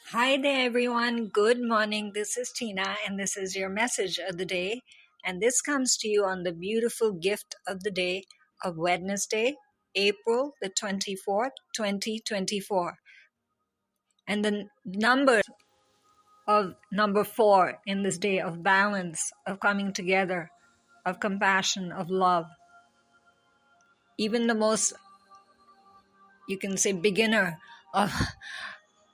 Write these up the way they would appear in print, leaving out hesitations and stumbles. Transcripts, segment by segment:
Hi there, everyone. Good morning. This is Tina, and this is your message of the day. And this comes to you on the beautiful gift of the day of Wednesday, April the 24th, 2024. And the number of number 4 in this day of balance, of coming together, of compassion, of love. Even the most, you can say, beginner of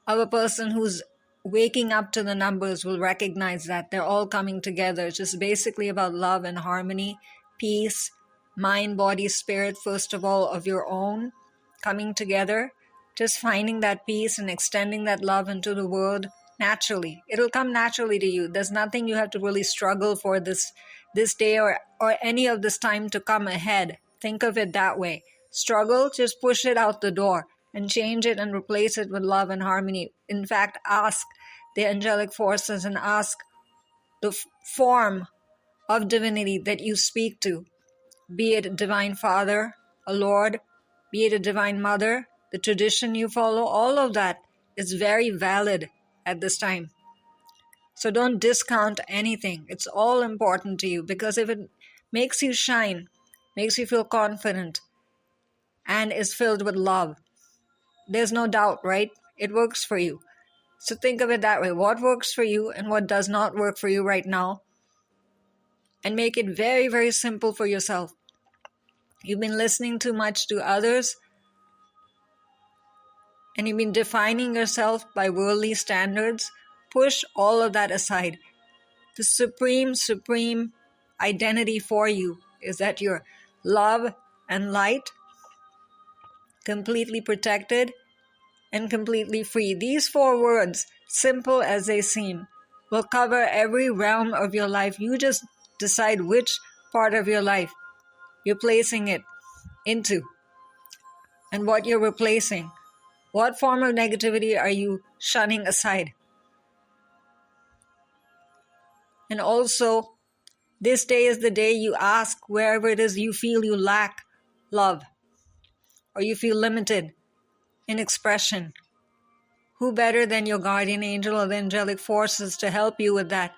a person who's waking up to the numbers will recognize that they're all coming together. It's just basically about love and harmony, peace, mind, body, spirit, first of all, of your own coming together, just finding that peace and extending that love into the world naturally. It'll come naturally to you. There's nothing you have to really struggle for this day or any of this time to come ahead. Think of it that way. Struggle, just push it out the door and change it and replace it with love and harmony. In fact, ask the angelic forces and ask the form of divinity that you speak to, be it a divine father, a lord, be it a divine mother, the tradition you follow, all of that is very valid at this time. So don't discount anything. It's all important to you, because if it makes you shine, makes you feel confident, and is filled with love, there's no doubt, right? It works for you. So think of it that way. What works for you and what does not work for you right now. And make it very, very simple for yourself. You've been listening too much to others, and you've been defining yourself by worldly standards. Push all of that aside. The supreme identity for you is that you're love and light, completely protected and completely free. These 4 words, simple as they seem, will cover every realm of your life. You just decide which part of your life you're placing it into and what you're replacing. What form of negativity are you shunning aside? And also, this day is the day you ask wherever it is you feel you lack love or you feel limited in expression. Who better than your guardian angel or the angelic forces to help you with that?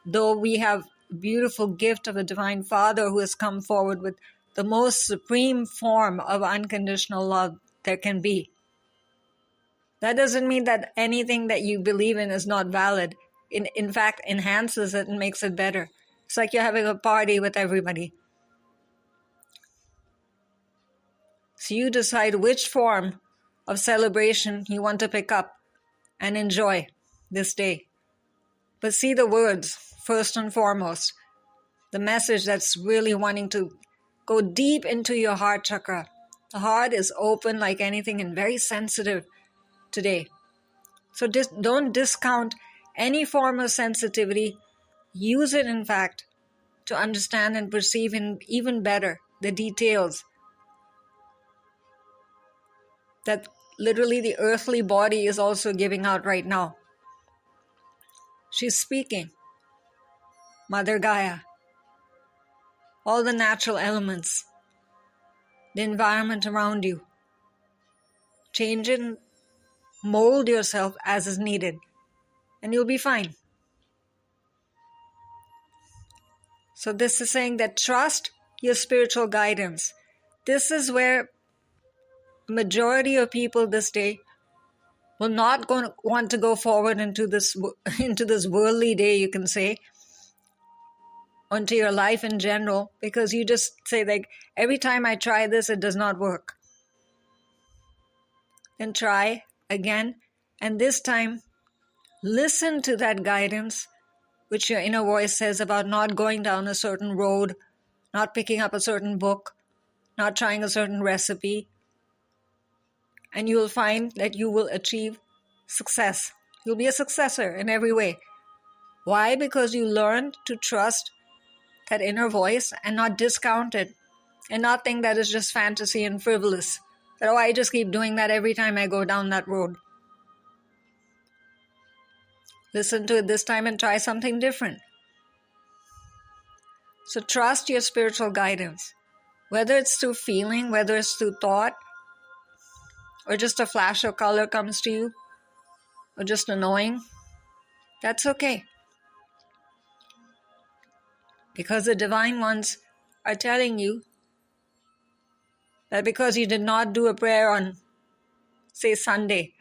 Though we have a beautiful gift of a divine father who has come forward with the most supreme form of unconditional love there can be. That doesn't mean that anything that you believe in is not valid. In fact, enhances it and makes it better. It's like you're having a party with everybody. So you decide which form of celebration you want to pick up and enjoy this day. But see the words first and foremost. The message that's really wanting to go deep into your heart chakra. The heart is open like anything and very sensitive today. So don't discount any form of sensitivity. Use it, in fact, to understand and perceive even better the details that literally the earthly body is also giving out right now. She's speaking. Mother Gaia. All the natural elements. The environment around you. Change it and mold yourself as is needed. And you'll be fine. So this is saying that trust your spiritual guidance. This is where the majority of people this day will not want to go forward into this worldly day, you can say, onto your life in general, because you just say, like, every time I try this, it does not work. Then try again, and this time, listen to that guidance, which your inner voice says about not going down a certain road, not picking up a certain book, not trying a certain recipe, and you will find that you will achieve success. You'll be a successor in every way. Why? Because you learned to trust that inner voice and not discount it and not think that it's just fantasy and frivolous. That, oh, I just keep doing that every time I go down that road. Listen to it this time and try something different. So trust your spiritual guidance. Whether it's through feeling, whether it's through thought, or just a flash of color comes to you, or just annoying, that's okay. Because the divine ones are telling you that because you did not do a prayer on, say, Sunday,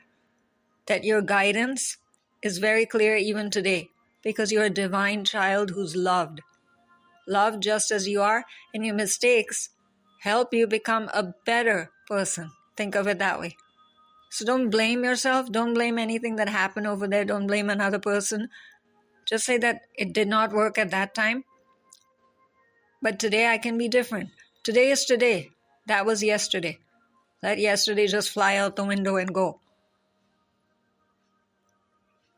that your guidance is very clear even today, because you're a divine child who's loved. Loved just as you are, and your mistakes help you become a better person. Think of it that way. So don't blame yourself. Don't blame anything that happened over there. Don't blame another person. Just say that it did not work at that time, but today I can be different. Today is today. That was yesterday. Let yesterday just fly out the window and go.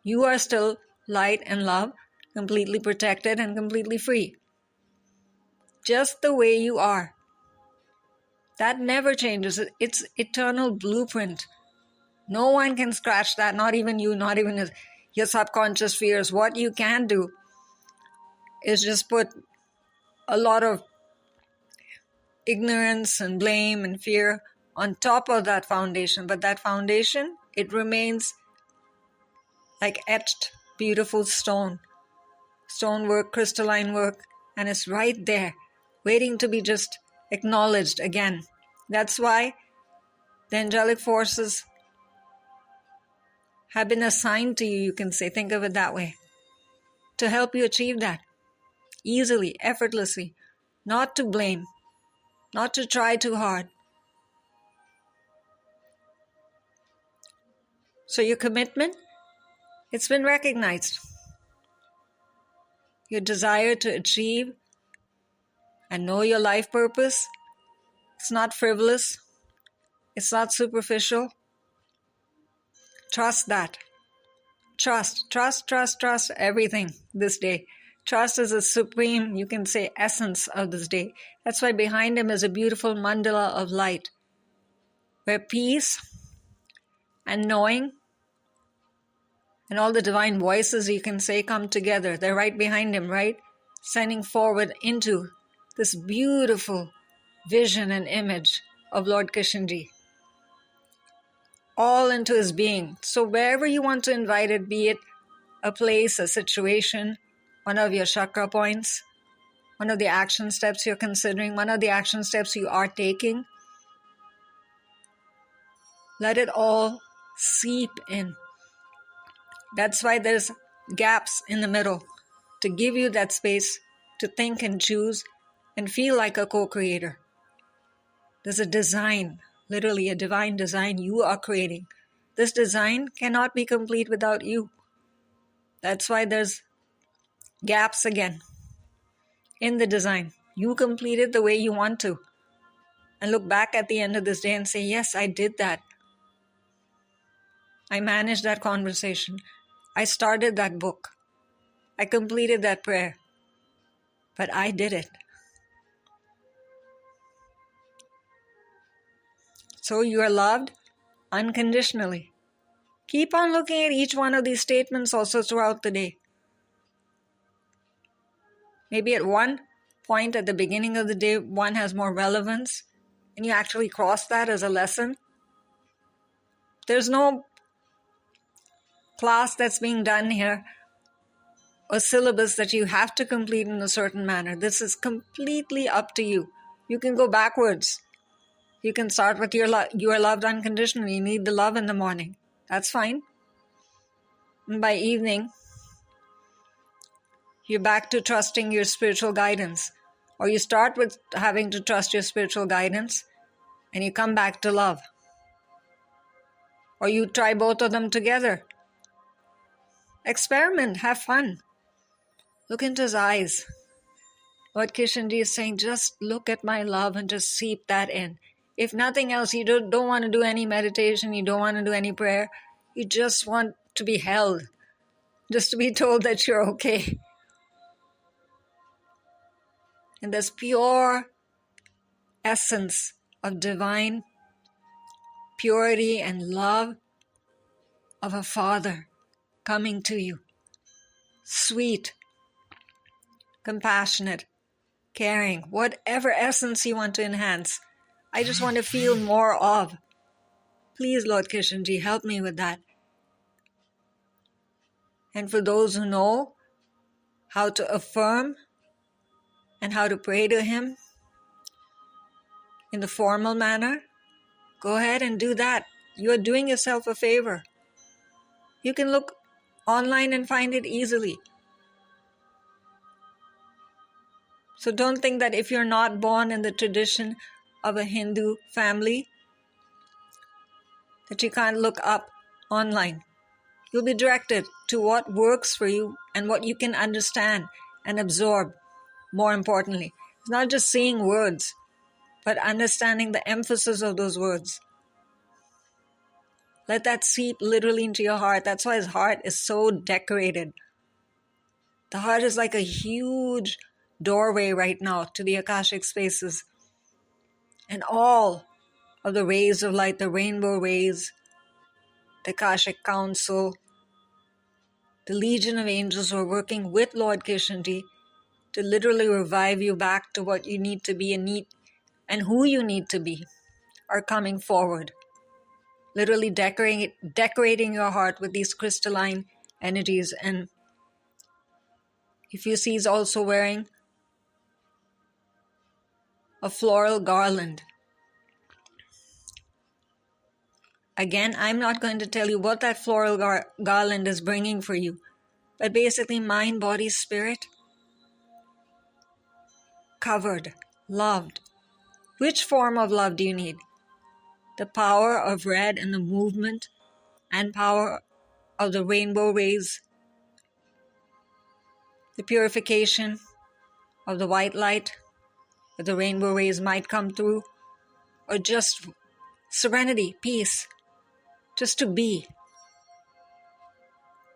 You are still light and love, completely protected and completely free. Just the way you are. That never changes. It's eternal blueprint. No one can scratch that, not even you, not even your subconscious fears. What you can do is just put a lot of ignorance and blame and fear on top of that foundation. But that foundation, it remains like etched, beautiful stonework, crystalline work, and it's right there, waiting to be just acknowledged again. That's why the angelic forces have been assigned to you, you can say, think of it that way, to help you achieve that easily, effortlessly, not to blame, not to try too hard. So your commitment, it's been recognized. Your desire to achieve and know your life purpose, it's not frivolous, it's not superficial. Trust that. Trust everything this day. Trust is the supreme, you can say, essence of this day. That's why behind him is a beautiful mandala of light, where peace and knowing and all the divine voices, you can say, come together. They're right behind him, right? Sending forward into this beautiful vision and image of Lord Krishnji. All into his being. So wherever you want to invite it, be it a place, a situation, one of your chakra points, one of the action steps you're considering, one of the action steps you are taking, let it all seep in. That's why there's gaps in the middle, to give you that space to think and choose and feel like a co-creator. There's a design, literally a divine design you are creating. This design cannot be complete without you. That's why there's gaps again in the design. You complete it the way you want to. And look back at the end of this day and say, yes, I did that. I managed that conversation. I started that book. I completed that prayer. But I did it. So you are loved unconditionally. Keep on looking at each one of these statements also throughout the day. Maybe at one point at the beginning of the day, one has more relevance, and you actually cross that as a lesson. There's no class that's being done here, a syllabus that you have to complete in a certain manner. This is completely up to you. You can go backwards. You can start with you are loved unconditionally. You need the love in the morning. That's fine. And by evening, you're back to trusting your spiritual guidance. Or you start with having to trust your spiritual guidance and you come back to love. Or you try both of them together. Experiment, have fun. Look into his eyes. Lord Krishnji is saying, just look at my love and just seep that in. If nothing else, you don't want to do any meditation, you don't want to do any prayer, you just want to be held, just to be told that you're okay. And this pure essence of divine purity and love of a father coming to you. Sweet, compassionate, caring, whatever essence you want to enhance. I just want to feel more of. Please, Lord Krishnji, help me with that. And for those who know how to affirm and how to pray to Him in the formal manner, go ahead and do that. You are doing yourself a favor. You can look online and find it easily. So don't think that if you're not born in the tradition of a Hindu family, that you can't look up online. You'll be directed to what works for you and what you can understand and absorb, more importantly. It's not just saying words, but understanding the emphasis of those words. Let that seep literally into your heart. That's why His heart is so decorated. The heart is like a huge doorway right now to the Akashic spaces. And all of the rays of light, the rainbow rays, the Akashic Council, the legion of angels who are working with Lord Krishna to literally revive you back to what you need to be and who you need to be, are coming forward. Literally decorating your heart with these crystalline energies. And if you see, He's also wearing a floral garland. Again, I'm not going to tell you what that floral garland is bringing for you, but basically mind, body, spirit, covered, loved. Which form of love do you need? The power of red and the movement and power of the rainbow rays, the purification of the white light that the rainbow rays might come through, or just serenity, peace, just to be,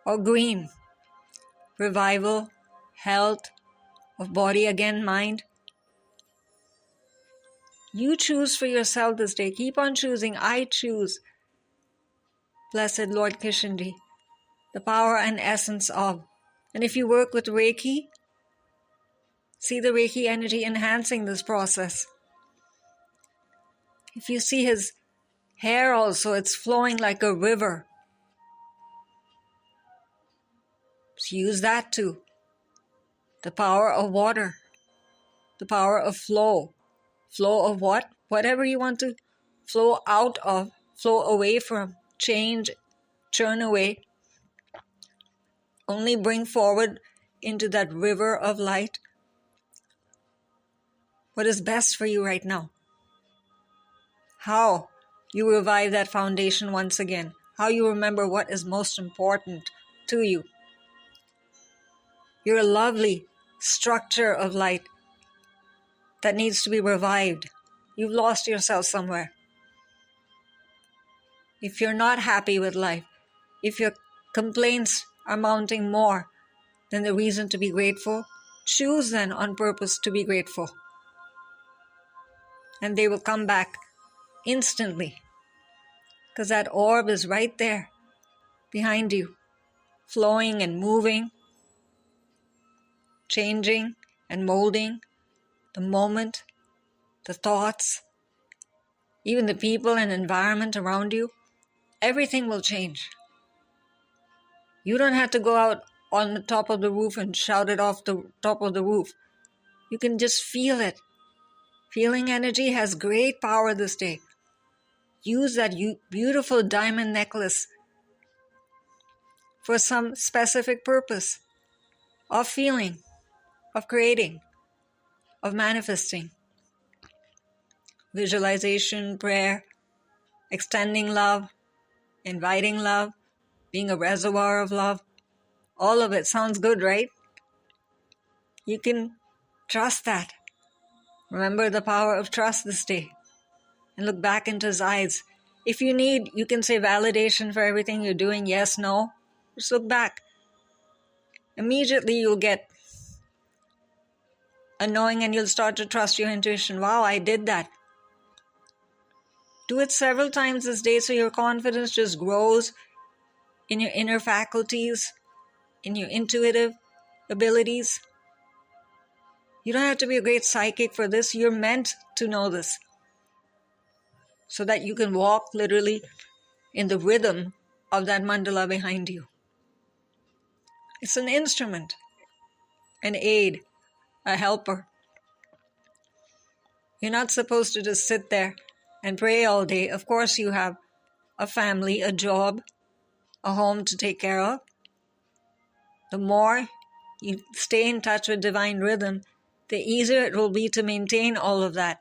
or green, revival, health of body, again, mind. You choose for yourself this day. Keep on choosing. I choose. Blessed Lord Krishna, the power and essence of. And if you work with Reiki, see the Reiki energy enhancing this process. If you see His hair also, it's flowing like a river. So use that too. The power of water. The power of flow. Flow of what? Whatever you want to flow out of, flow away from, change, churn away. Only bring forward into that river of light what is best for you right now. How you revive that foundation once again. How you remember what is most important to you. You're a lovely structure of light that needs to be revived. You've lost yourself somewhere. If you're not happy with life, if your complaints are mounting more than the reason to be grateful, choose then on purpose to be grateful. And they will come back instantly. Because that orb is right there behind you, flowing and moving, changing and molding the moment, the thoughts, even the people and environment around you. Everything will change. You don't have to go out on the top of the roof and shout it off the top of the roof. You can just feel it. Feeling energy has great power this day. Use that beautiful diamond necklace for some specific purpose of feeling, of creating, of manifesting. Visualization, prayer, extending love, inviting love, being a reservoir of love. All of it sounds good, right? You can trust that. Remember the power of trust this day. And look back into His eyes. If you need, you can say validation for everything you're doing. Yes, no. Just look back. Immediately you'll get a knowing and you'll start to trust your intuition. Wow, I did that. Do it several times this day so your confidence just grows in your inner faculties, in your intuitive abilities. You don't have to be a great psychic for this. You're meant to know this. So that you can walk literally in the rhythm of that mandala behind you. It's an instrument, an aid, a helper. You're not supposed to just sit there and pray all day. Of course, you have a family, a job, a home to take care of. The more you stay in touch with divine rhythm, the easier it will be to maintain all of that.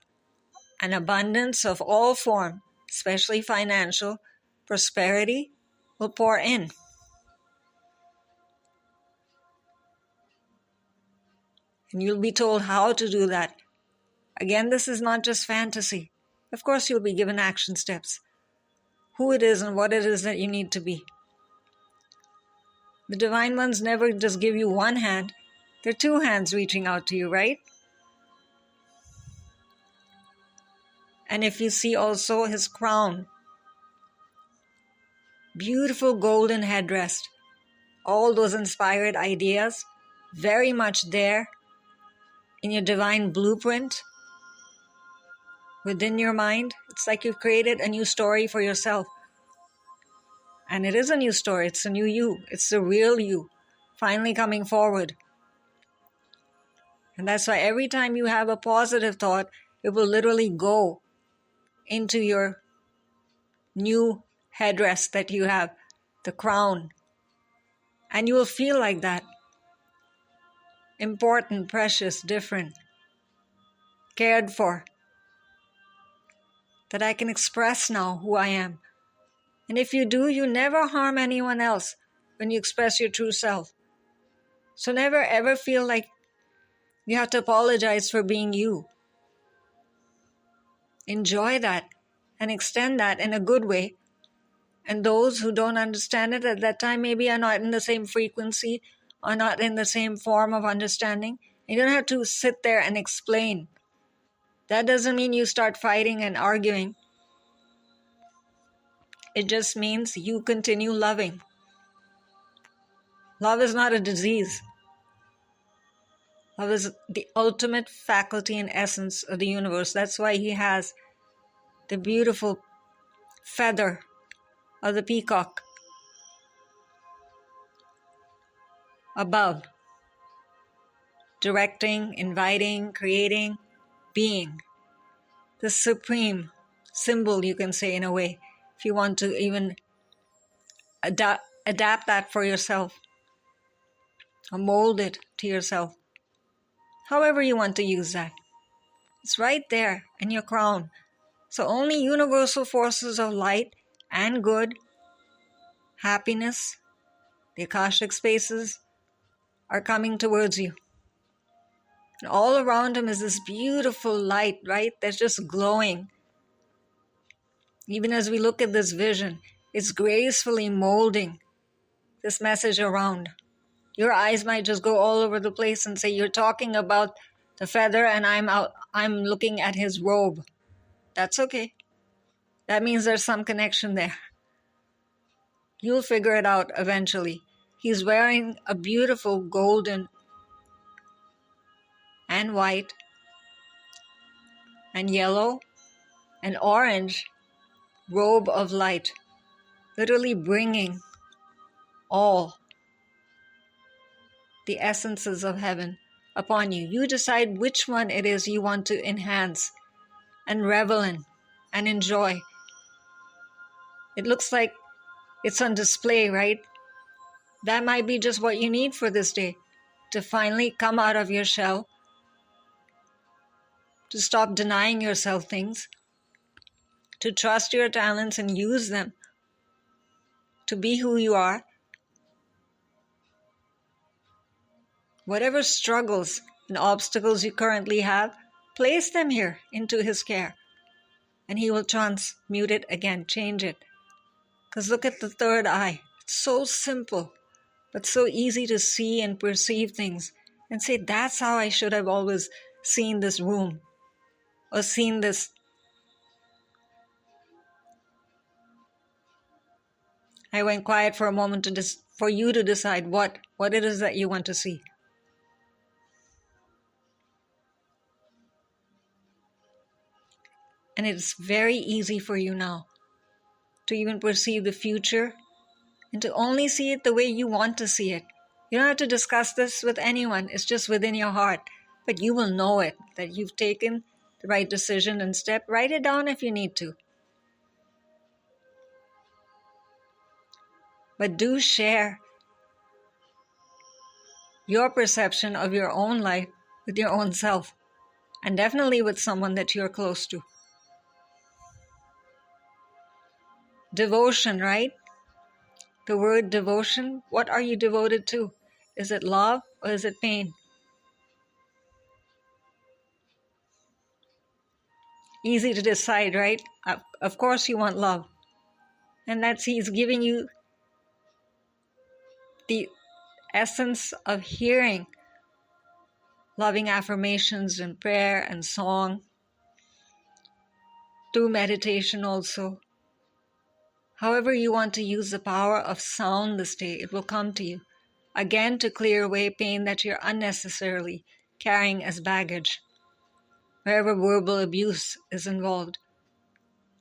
An abundance of all form, especially financial, prosperity will pour in. And you'll be told how to do that. Again, this is not just fantasy. Of course, you'll be given action steps. Who it is and what it is that you need to be. The Divine Ones never just give you one hand. They're two hands reaching out to you, right? And if you see also his crown, beautiful golden headdress, all those inspired ideas, very much there in your divine blueprint within your mind. It's like you've created a new story for yourself. And it is a new story. It's a new you. It's the real you finally coming forward. And that's why every time you have a positive thought, it will literally go into your new headdress that you have, the crown. And you will feel like that. Important, precious, different, cared for. That I can express now who I am. And if you do, you never harm anyone else when you express your true self. So never ever feel like you have to apologize for being you. Enjoy that and extend that in a good way. And those who don't understand it at that time maybe are not in the same frequency or not in the same form of understanding. You don't have to sit there and explain. That doesn't mean you start fighting and arguing. It just means you continue loving. Love is not a disease. Love is the ultimate faculty and essence of the universe. That's why he has the beautiful feather of the peacock above, directing, inviting, creating, being. The supreme symbol, you can say in a way, if you want to even adapt that for yourself or mold it to yourself. However you want to use that. It's right there in your crown. So only universal forces of light and good, happiness, the Akashic spaces are coming towards you. And all around him is this beautiful light, right? That's just glowing. Even as we look at this vision, it's gracefully molding this message around. Your eyes might just go all over the place and say, you're talking about the feather and I'm looking at his robe. That's okay. That means there's some connection there. You'll figure it out eventually. He's wearing a beautiful golden and white and yellow and orange robe of light, literally bringing all the essences of heaven upon you. You decide which one it is you want to enhance and revel in and enjoy. It looks like it's on display, right? That might be just what you need for this day, to finally come out of your shell, to stop denying yourself things, to trust your talents and use them to be who you are. Whatever struggles and obstacles you currently have, place them here into his care. And he will transmute it again, change it. Because look at the third eye. It's so simple, but so easy to see and perceive things. And say, that's how I should have always seen this room. Or seen this. I went quiet for a moment for you to decide what it is that you want to see. And it's very easy for you now to even perceive the future and to only see it the way you want to see it. You don't have to discuss this with anyone. It's just within your heart. But you will know it, that you've taken the right decision and step. Write it down if you need to. But do share your perception of your own life with your own self. And definitely with someone that you're close to. Devotion, right? The word devotion, what are you devoted to? Is it love or is it pain? Easy to decide, right? Of course you want love. And that's He's giving you the essence of hearing loving affirmations and prayer and song, through meditation also. However you want to use the power of sound this day, it will come to you. Again, to clear away pain that you're unnecessarily carrying as baggage. Wherever verbal abuse is involved,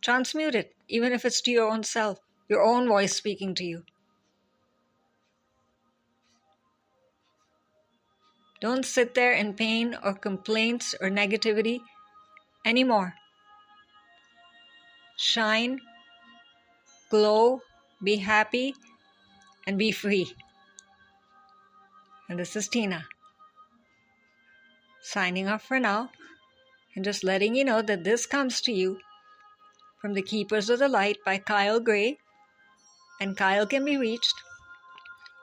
transmute it, even if it's to your own self, your own voice speaking to you. Don't sit there in pain or complaints or negativity anymore. Shine, glow, be happy, and be free. And this is Tina, signing off for now, and just letting you know that this comes to you from the Keepers of the Light by Kyle Gray, and Kyle can be reached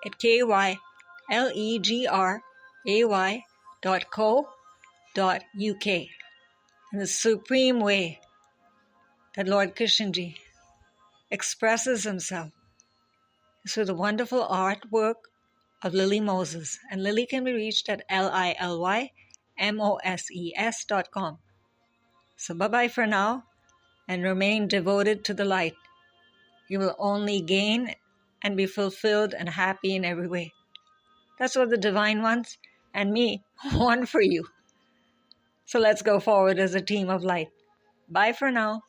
at kylegray.co.uk. And the supreme way that Lord Krishnaji expresses himself is through the wonderful artwork of Lily Moses. And Lily can be reached at lilymoses.com. So bye-bye for now, and remain devoted to the light. You will only gain and be fulfilled and happy in every way. That's what the Divine wants, and me want for you. So let's go forward as a team of light. Bye for now.